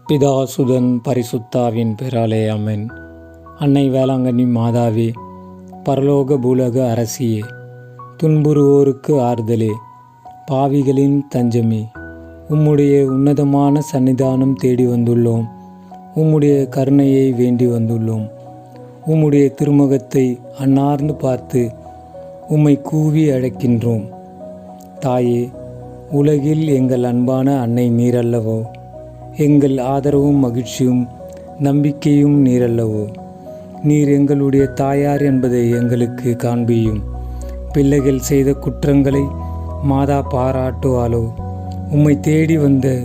பிதாசுதன் பரிசுத்தாவின் பெயராலே ஆமென். அன்னை வேளாங்கண்ணி மாதாவே, பரலோக பூலக அரசியே, துன்புறுவோருக்கு ஆறுதலே, பாவிகளின் தஞ்சமே, உம்முடைய உன்னதமான சன்னிதானம் தேடி வந்துள்ளோம். உம்முடைய கருணையை வேண்டி வந்துள்ளோம். உம்முடைய திருமுகத்தை அன்னார்ந்து பார்த்து உம்மை கூவி அழைக்கின்றோம். தாயே, உலகில் எங்கள் அன்பான அன்னை நீரல்லவோ, எங்கள் ஆதரவும் மகிழ்ச்சியும் நம்பிக்கையும் நீரல்லவோ. நீர் எங்களுடைய தாயார் என்பதை எங்களுக்கு காண்பியும். பிள்ளைகள் செய்த குற்றங்களை மாதா பாராட்டுவாளோ. உம்மை தேடி வந்த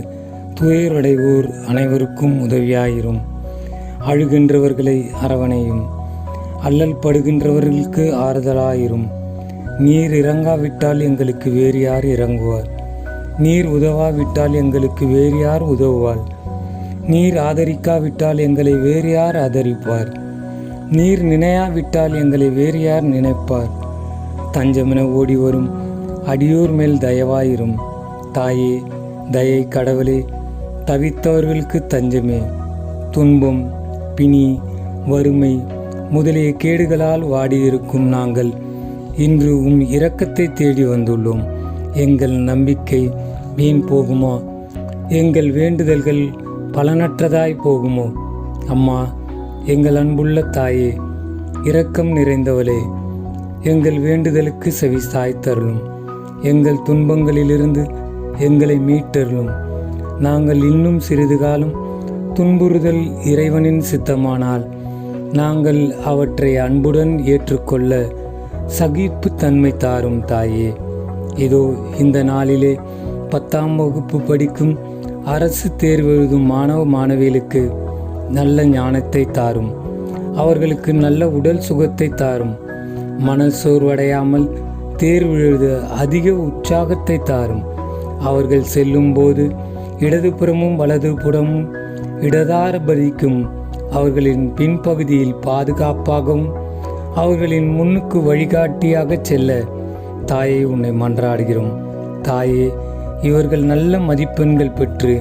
துயரடைவோர் அனைவருக்கும் உதவியாயிரும். அழுகின்றவர்களை அரவணையும். அல்லல் படுகின்றவர்களுக்கு ஆறுதலாயிரும். நீர் இறங்காவிட்டால் எங்களுக்கு வேறு யார் இறங்குவார்? நீர் உதவாவிட்டால் எங்களுக்கு வேறு யார் உதவுவாள்? நீர் ஆதரிக்காவிட்டால் எங்களை வேறு யார் ஆதரிப்பார்? நீர் நினையாவிட்டால் எங்களை வேறு யார் நினைப்பார்? தஞ்சமென ஓடி வரும் அடியோர் மேல் தயவாயிரும். தாயே, தயை கடவுளே, தவித்தவர்களுக்கு தஞ்சமே. துன்பம், பிணி, வறுமை முதலிய கேடுகளால் வாடியிருக்கும் நாங்கள் இன்று உம் இரக்கத்தை தேடி வந்துள்ளோம். எங்கள் நம்பிக்கை வீண் போகுமோ? எங்கள் வேண்டுதல்கள் பலனற்றதாய் போகுமோ? அம்மா, எங்கள் அன்புள்ள தாயே, இரக்கம் நிறைந்தவளே, எங்கள் வேண்டுதலுக்கு செவி சாய்த்தருளும். எங்கள் துன்பங்களிலிருந்து எங்களை மீட்டருளும். நாங்கள் இன்னும் சிறிது காலம் துன்புறுதல் இறைவனின் சித்தமானால் நாங்கள் அவற்றை அன்புடன் ஏற்றுக்கொள்ள சகிப்பு தன்மை தாரும் தாயே. இதோ இந்த நாளிலே 10ஆம் வகுப்பு படிக்கும் அரசு தேர்வு எழுதும் மாணவ மாணவிகளுக்கு நல்ல ஞானத்தை தாரும். அவர்களுக்கு நல்ல உடல் சுகத்தை தாரும். மனசோர்வடையாமல் தேர்வு எழுத அதிக உற்சாகத்தை தாரும். அவர்கள் செல்லும்போது இடதுபுறமும் வலதுபுறமும் இடதார பதிக்கும் அவர்களின் பின்பகுதியில் பாதுகாப்பாகவும் அவர்களின் முன்னுக்கு வழிகாட்டியாக செல்ல தாயே, உன்னை மன்றாடுகிறோம். தாயே, இவர்கள் நல்ல மதிப்பெண்கள் பெற்று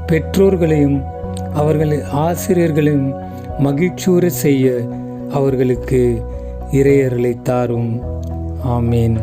பெற்றோர்களையும் அவர்கள் ஆசிரியர்களையும் மகிழ்ச்சியுற செய்ய அவர்களுக்கு இறையருளை தாரும். ஆமேன்.